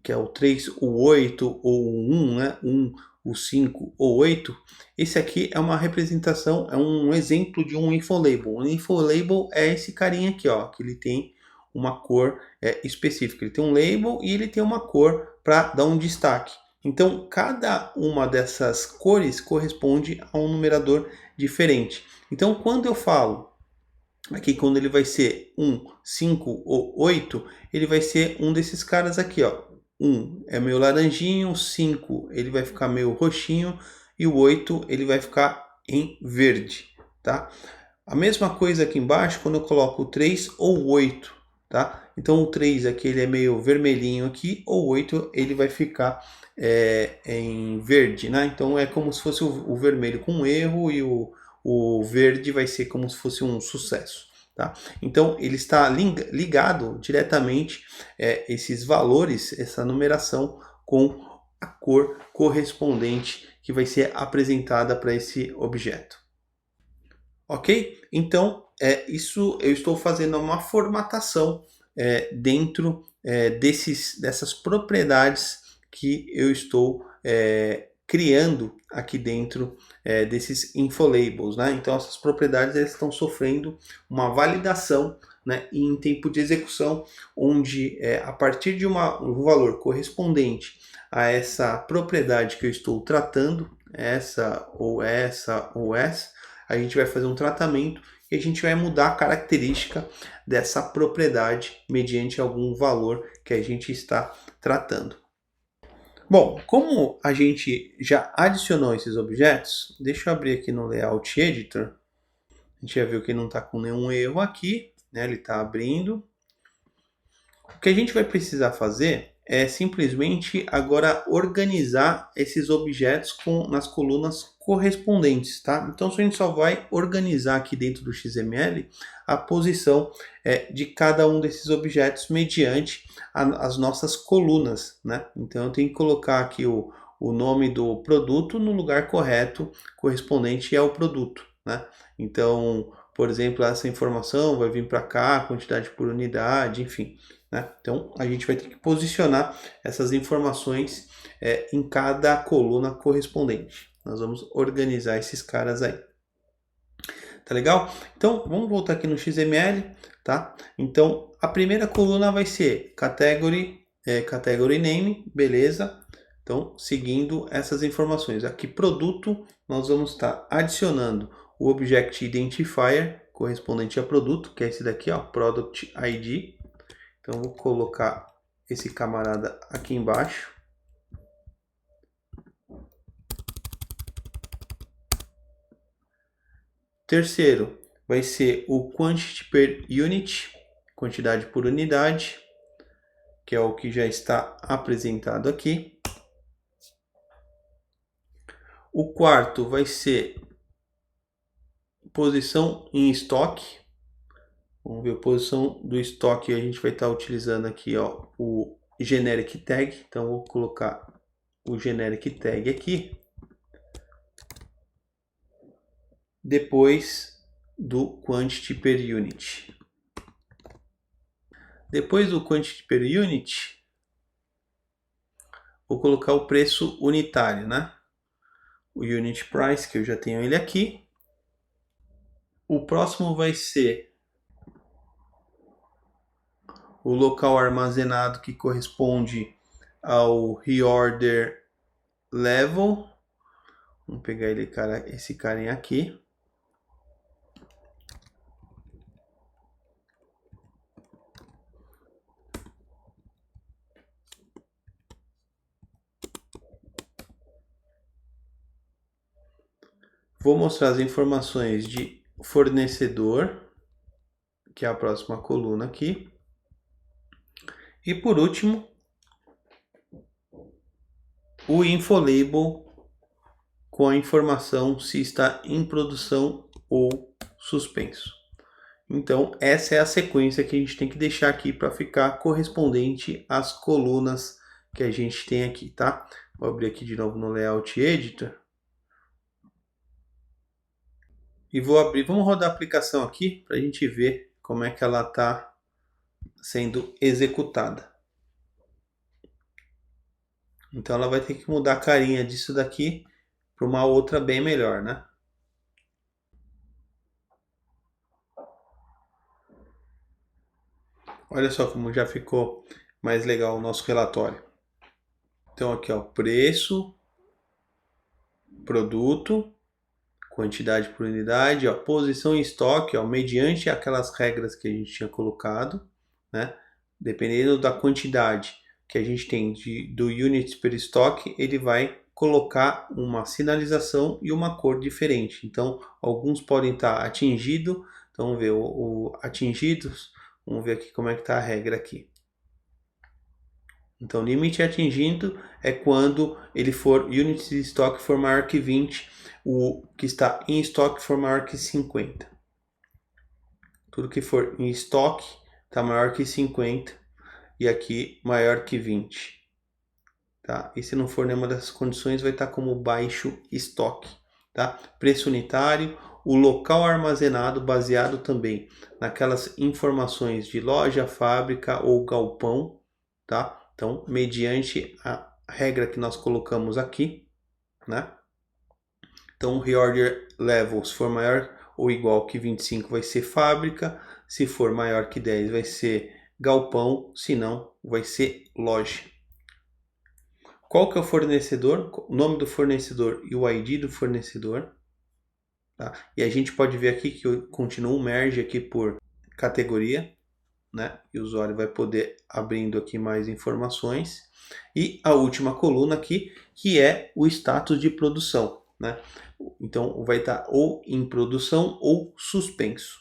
que é o 3, o 8 ou o 1, né? 1, o 5 ou 8, esse aqui é uma representação, é um exemplo de um infolabel. Um infolabel é esse carinha aqui, ó, que ele tem uma cor específica. Ele tem um label e ele tem uma cor para dar um destaque. Então, cada uma dessas cores corresponde a um numerador diferente. Então, quando eu falo aqui, quando ele vai ser 1, 5 ou 8, ele vai ser um desses caras aqui, ó. 1 é meio laranjinho, 5 ele vai ficar meio roxinho e o 8 ele vai ficar em verde, tá? A mesma coisa aqui embaixo quando eu coloco o 3 ou 8, tá? Então o 3 aqui ele é meio vermelhinho aqui, ou o 8 ele vai ficar em verde, né? Então é como se fosse o vermelho com um erro e o verde vai ser como se fosse um sucesso, tá? Então ele está ligado diretamente esses valores, essa numeração com a cor correspondente que vai ser apresentada para esse objeto. Ok? Então, isso eu estou fazendo uma formatação dentro dessas propriedades que eu estou criando aqui dentro desses infolabels, né? Então, essas propriedades elas estão sofrendo uma validação, né, em tempo de execução, onde a partir de um valor correspondente a essa propriedade que eu estou tratando, essa ou essa ou essa, a gente vai fazer um tratamento e a gente vai mudar a característica dessa propriedade mediante algum valor que a gente está tratando. Bom, como a gente já adicionou esses objetos, deixa eu abrir aqui no Layout Editor. A gente já viu que não está com nenhum erro aqui, né? Ele está abrindo. O que a gente vai precisar fazer é simplesmente agora organizar esses objetos nas colunas correspondentes, tá? Então a gente só vai organizar aqui dentro do XML a posição de cada um desses objetos mediante as nossas colunas, né? Então eu tenho que colocar aqui o nome do produto no lugar correto, correspondente ao produto, né? Então, por exemplo, essa informação vai vir para cá, quantidade por unidade, enfim. Né? Então a gente vai ter que posicionar essas informações em cada coluna correspondente. Nós vamos organizar esses caras aí. Tá legal? Então vamos voltar aqui no XML, tá? Então a primeira coluna vai ser category name, beleza? Então seguindo essas informações aqui, produto, nós vamos estar adicionando o object identifier correspondente a produto, que é esse daqui, ó, product ID. Então, vou colocar esse camarada aqui embaixo. Terceiro, vai ser o quantity per unit, quantidade por unidade, que é o que já está apresentado aqui. O quarto vai ser posição em estoque. Vamos ver a posição do estoque, a gente vai estar utilizando aqui, ó, o generic tag. Então vou colocar o generic tag aqui. Depois do quantity per unit. Depois do quantity per unit, vou colocar o preço unitário, né? O unit price, que eu já tenho ele aqui. O próximo vai ser o local armazenado, que corresponde ao reorder level. Vamos pegar esse carinha aqui. Vou mostrar as informações de fornecedor, que é a próxima coluna aqui. E por último, o infolabel com a informação se está em produção ou suspenso. Então, essa é a sequência que a gente tem que deixar aqui para ficar correspondente às colunas que a gente tem aqui, tá? Vou abrir aqui de novo no Layout Editor. E vamos rodar a aplicação aqui para a gente ver como é que ela está sendo executada. Então ela vai ter que mudar a carinha disso daqui para uma outra bem melhor, né? Olha só como já ficou mais legal o nosso relatório. Então aqui, ó, preço, produto, quantidade por unidade, ó, posição em estoque, ó, mediante aquelas regras que a gente tinha colocado, né? Dependendo da quantidade que a gente tem do units per estoque, ele vai colocar uma sinalização e uma cor diferente. Então, alguns podem estar atingidos. Então, vamos ver o atingidos. Vamos ver aqui como é que está a regra aqui. Então, limite atingido é quando ele for units de estoque for maior que 20, o que está em estoque for maior que 50. tudo que for em estoque está maior que 50 e aqui maior que 20. Tá? E se não for nenhuma dessas condições, vai estar como baixo estoque. Tá? Preço unitário, o local armazenado baseado também naquelas informações de loja, fábrica ou galpão. Tá? Então, mediante a regra que nós colocamos aqui, né? Então, o reorder level, se for maior ou igual que 25, vai ser fábrica. Se for maior que 10, vai ser galpão. Se não, vai ser loja. Qual que é o fornecedor? O nome do fornecedor e o ID do fornecedor. Tá? E a gente pode ver aqui que continua o merge aqui por categoria. Né? E o usuário vai poder abrindo aqui mais informações. E a última coluna aqui, que é o status de produção. Né? Então vai estar ou em produção ou suspenso.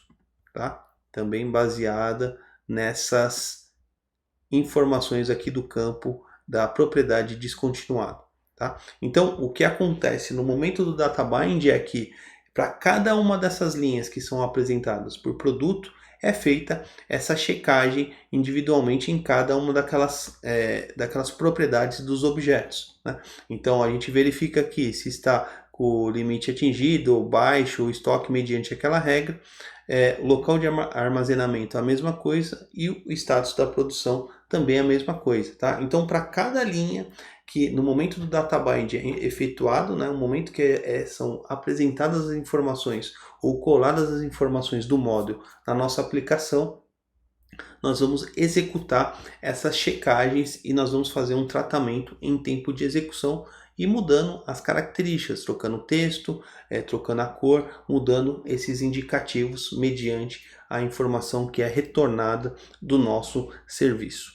Tá? Também baseada nessas informações aqui do campo da propriedade descontinuada. Tá? Então o que acontece no momento do data bind é que para cada uma dessas linhas que são apresentadas por produto, é feita essa checagem individualmente em cada uma daquelas propriedades dos objetos. Né? Então a gente verifica aqui se está com o limite atingido ou baixo, o estoque mediante aquela regra, o local de armazenamento a mesma coisa e o status da produção também a mesma coisa. Tá? Então para cada linha que no momento do data bind é efetuado, né, no momento que são apresentadas as informações ou coladas as informações do módulo na nossa aplicação, nós vamos executar essas checagens e nós vamos fazer um tratamento em tempo de execução e mudando as características, trocando o texto, trocando a cor, mudando esses indicativos mediante a informação que é retornada do nosso serviço.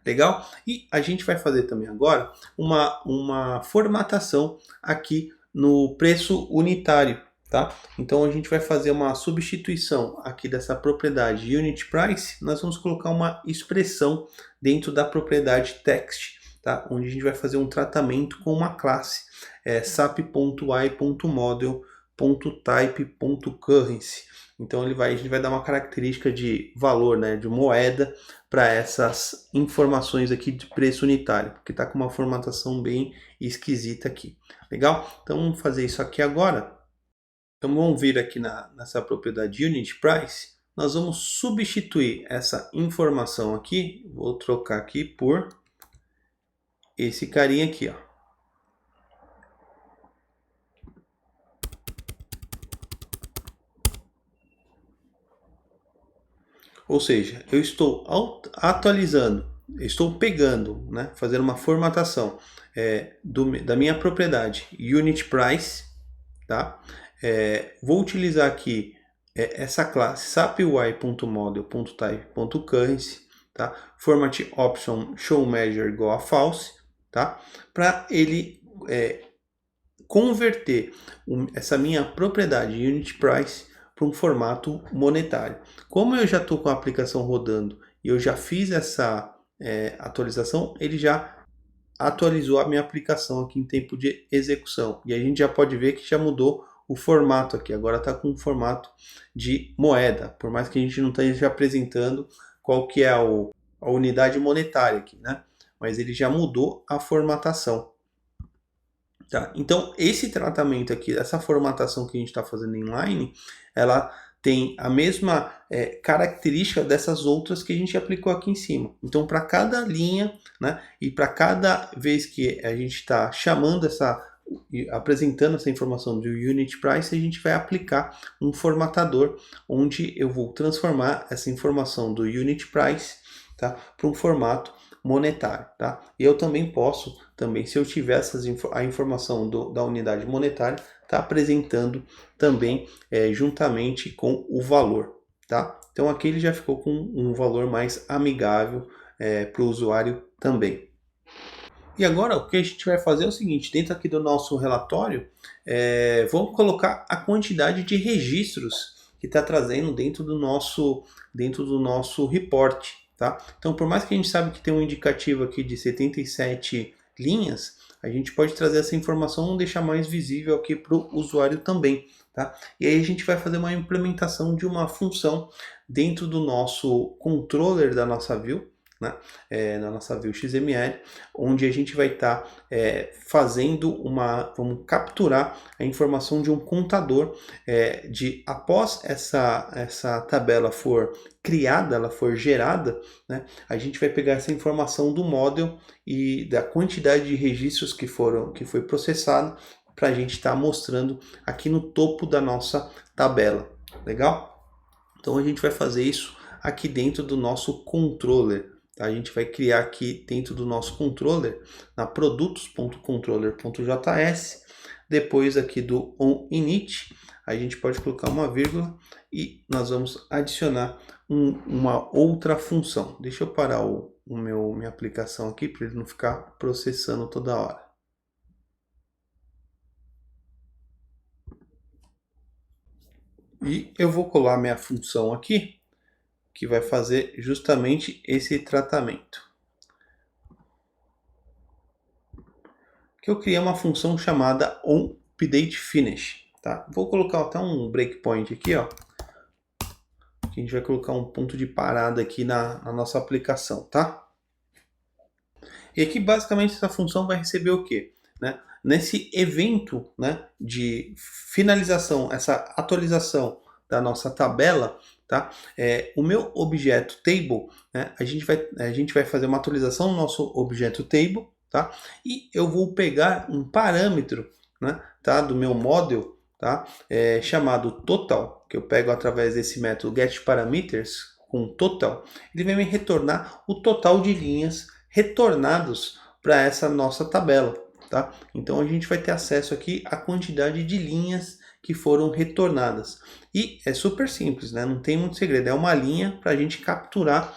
Legal? E a gente vai fazer também agora uma formatação aqui no preço unitário. Tá? Então a gente vai fazer uma substituição aqui dessa propriedade Unit Price. Nós vamos colocar uma expressão dentro da propriedade Text, tá? Onde a gente vai fazer um tratamento com uma classe sap.ai.model.type.currency. Então a gente vai dar uma característica de valor, né, de moeda para essas informações aqui de preço unitário, porque está com uma formatação bem esquisita aqui. Legal? Então vamos fazer isso aqui agora. Então vamos vir aqui nessa propriedade Unit Price, nós vamos substituir essa informação aqui, vou trocar aqui por esse carinha aqui, ó. Ou seja, eu estou atualizando, estou pegando, né, fazendo uma formatação da minha propriedade Unit Price, tá? Vou utilizar aqui essa classe sapui.model.type.currency, tá? Format option show measure igual a false, tá? Para ele converter essa minha propriedade Unit Price para um formato monetário. Como eu já estou com a aplicação rodando e eu já fiz essa atualização, ele já atualizou a minha aplicação aqui em tempo de execução. E a gente já pode ver que já mudou o formato aqui. Agora está com um formato de moeda, por mais que a gente não esteja apresentando qual que é a unidade monetária aqui, né? Mas ele já mudou a formatação. Tá? Então, esse tratamento aqui, essa formatação que a gente está fazendo inline, ela tem a mesma característica dessas outras que a gente aplicou aqui em cima. Então, para cada linha, né, e para cada vez que a gente está chamando apresentando essa informação do Unit Price, a gente vai aplicar um formatador onde eu vou transformar essa informação do Unit Price, tá, para um formato monetário, tá? E eu também posso, se eu tiver a informação da unidade monetária, tá apresentando também juntamente com o valor, tá? Então aqui ele já ficou com um valor mais amigável para o usuário também. E agora o que a gente vai fazer é o seguinte, dentro aqui do nosso relatório, vamos colocar a quantidade de registros que está trazendo dentro do nosso report. Tá? Então, por mais que a gente sabe que tem um indicativo aqui de 77 linhas, a gente pode trazer essa informação e deixar mais visível aqui para o usuário também. tá? E aí a gente vai fazer uma implementação de uma função dentro do nosso controller da nossa view, né? Na nossa view XML, onde a gente vai estar fazendo vamos capturar a informação de um contador após essa tabela for criada, ela for gerada, né? A gente vai pegar essa informação do model e da quantidade de registros que foi processado para a gente estar mostrando aqui no topo da nossa tabela, legal? Então a gente vai fazer isso aqui dentro do nosso controller. Tá? A gente vai criar aqui dentro do nosso controller, na produtos.controller.js, depois aqui do onInit, a gente pode colocar uma vírgula e nós vamos adicionar uma outra função. Deixa eu parar minha aplicação aqui para ele não ficar processando toda hora. E eu vou colar minha função aqui, que vai fazer justamente esse tratamento. Que eu criei uma função chamada onUpdateFinish. Tá? Vou colocar até um breakpoint aqui, ó. Que a gente vai colocar um ponto de parada aqui na nossa aplicação, tá? E aqui basicamente essa função vai receber o quê? Né? Nesse evento, né, de finalização, essa atualização da nossa tabela, tá? O meu objeto table, né, a gente vai fazer uma atualização no nosso objeto table, tá? E eu vou pegar um parâmetro, né, tá, do meu model, tá? Chamado total, que eu pego através desse método getParameters com total. Ele vai me retornar o total de linhas retornados para essa nossa tabela, tá? Então a gente vai ter acesso aqui à quantidade de linhas que foram retornadas. E é super simples, né? Não tem muito segredo. É uma linha para a gente capturar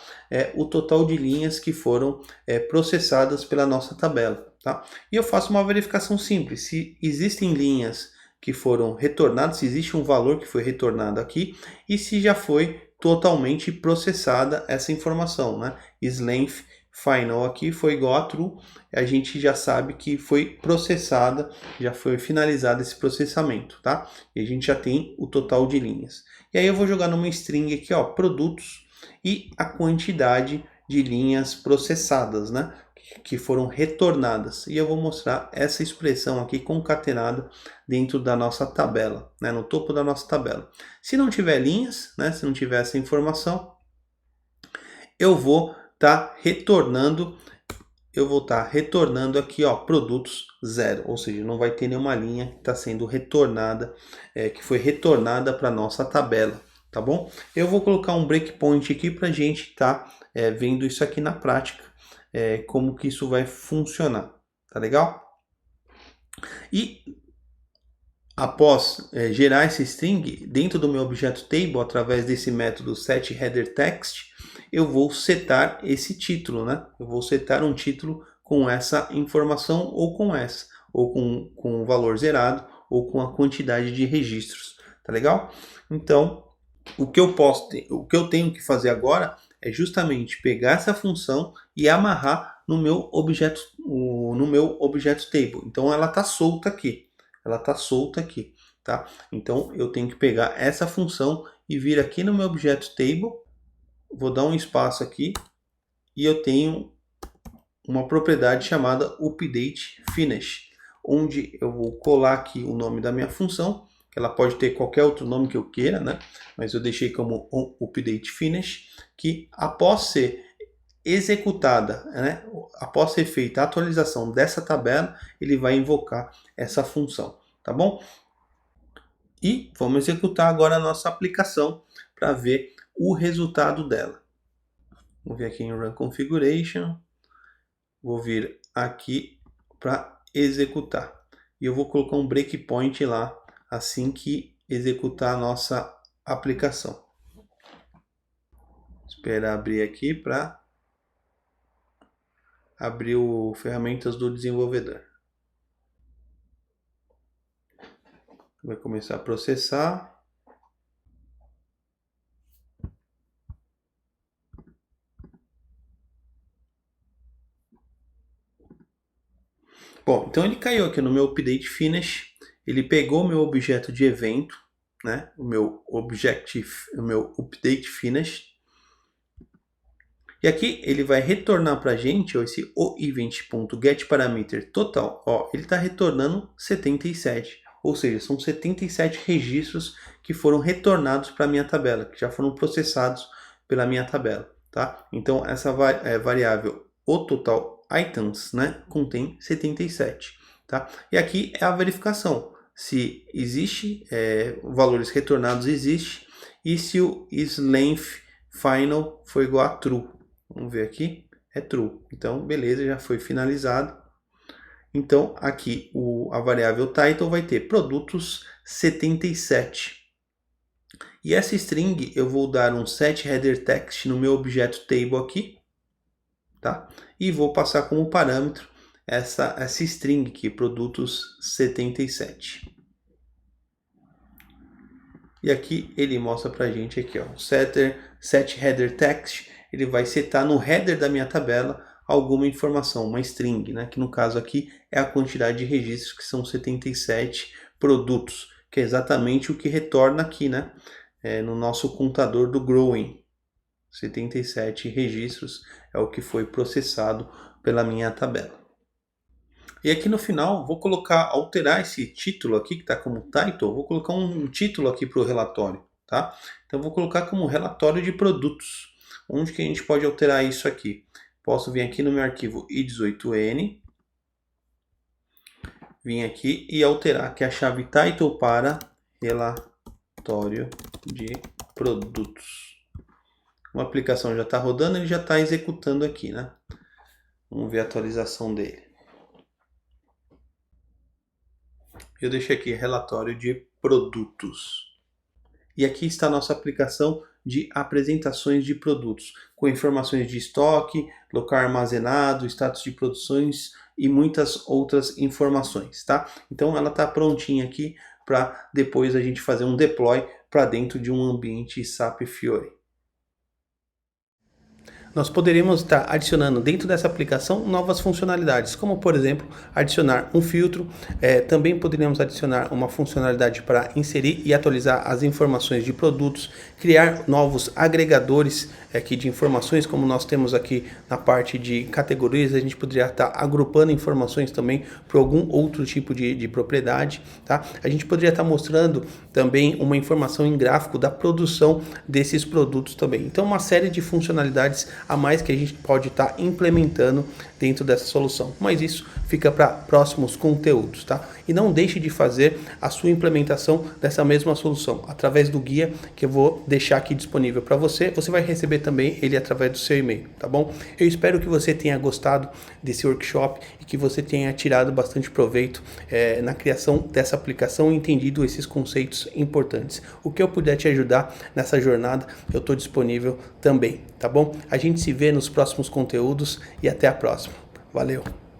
o total de linhas que foram processadas pela nossa tabela, tá? E eu faço uma verificação simples. Se existem linhas que foram retornadas, se existe um valor que foi retornado aqui e se já foi totalmente processada essa informação, né? Islength final aqui foi igual a true, a gente já sabe que foi processada, já foi finalizado esse processamento, tá? E a gente já tem o total de linhas. E aí eu vou jogar numa string aqui, ó, produtos e a quantidade de linhas processadas, né? Que foram retornadas. E eu vou mostrar essa expressão aqui concatenada dentro da nossa tabela, né? No topo da nossa tabela. Se não tiver linhas, né? Se não tiver essa informação, eu vou estar retornando aqui, ó, produtos 0, ou seja, não vai ter nenhuma linha que está sendo retornada, que foi retornada para nossa tabela, tá bom? Eu vou colocar um breakpoint aqui para a gente estar vendo isso aqui na prática, como que isso vai funcionar, tá legal? E após gerar esse string dentro do meu objeto table através desse método setHeaderText, eu vou setar esse título, né? Eu vou setar um título com essa informação ou com essa, ou com o valor zerado, ou com a quantidade de registros, tá legal? Então, o que eu tenho que fazer agora é justamente pegar essa função e amarrar no meu objeto table. Então, ela está solta aqui. Tá? Então, eu tenho que pegar essa função e vir aqui no meu objeto table, vou dar um espaço aqui e eu tenho uma propriedade chamada updateFinish, onde eu vou colar aqui o nome da minha função, que ela pode ter qualquer outro nome que eu queira, né? Mas eu deixei como updateFinish, que após ser executada, né? Após ser feita a atualização dessa tabela, ele vai invocar essa função, tá bom? E vamos executar agora a nossa aplicação para ver o resultado dela. Vou vir aqui em Run Configuration, vou vir aqui para executar. E eu vou colocar um breakpoint lá assim que executar a nossa aplicação. Esperar abrir aqui para abrir o ferramentas do desenvolvedor. Vai começar a processar. Bom, então ele caiu aqui no meu update finish, ele pegou meu objeto de evento, né? O meu objective, o meu update finish. E aqui ele vai retornar para a gente ó, esse oEvent.getParameter total. Ó, ele está retornando 77, ou seja, são 77 registros que foram retornados para a minha tabela, que já foram processados pela minha tabela. Tá? Então essa variável o total items, né, contém 77. Tá? E aqui é a verificação se existe valores retornados existe e se o isLength final for igual a true. Vamos ver aqui, é true. Então, beleza, já foi finalizado. Então, aqui a variável title vai ter produtos 77. E essa string eu vou dar um set header text no meu objeto table aqui, tá? E vou passar como parâmetro essa string aqui, produtos 77. E aqui ele mostra pra gente aqui, ó, set header text, ele vai setar no header da minha tabela alguma informação, uma string, né? Que no caso aqui é a quantidade de registros, que são 77 produtos, que é exatamente o que retorna aqui, né? No nosso contador do Growing. 77 registros é o que foi processado pela minha tabela. E aqui no final, vou alterar esse título aqui, que está como title, vou colocar um título aqui para o relatório, tá? Então, vou colocar como relatório de produtos. Onde que a gente pode alterar isso aqui? Posso vir aqui no meu arquivo i18n, vir aqui e alterar aqui a chave title para relatório de produtos. Uma aplicação já está rodando, ele já está executando aqui, né? Vamos ver a atualização dele. Eu deixei aqui relatório de produtos. E aqui está a nossa aplicação de apresentações de produtos, com informações de estoque, local armazenado, status de produções e muitas outras informações, tá? Então ela está prontinha aqui para depois a gente fazer um deploy para dentro de um ambiente SAP Fiori. Nós poderíamos estar adicionando dentro dessa aplicação novas funcionalidades, como por exemplo, adicionar um filtro, também poderíamos adicionar uma funcionalidade para inserir e atualizar as informações de produtos, criar novos agregadores aqui de informações, como nós temos aqui na parte de categorias, a gente poderia estar agrupando informações também para algum outro tipo de propriedade, tá? A gente poderia estar mostrando também uma informação em gráfico da produção desses produtos também. Então, uma série de funcionalidades a mais que a gente pode estar implementando dentro dessa solução. Mas isso fica para próximos conteúdos, tá? E não deixe de fazer a sua implementação dessa mesma solução através do guia que eu vou deixar aqui disponível para você. Você vai receber também ele através do seu e-mail, tá bom? Eu espero que você tenha gostado desse workshop e que você tenha tirado bastante proveito na criação dessa aplicação e entendido esses conceitos importantes. O que eu puder te ajudar nessa jornada, eu estou disponível também, tá bom? A gente se vê nos próximos conteúdos e até a próxima. Valeu!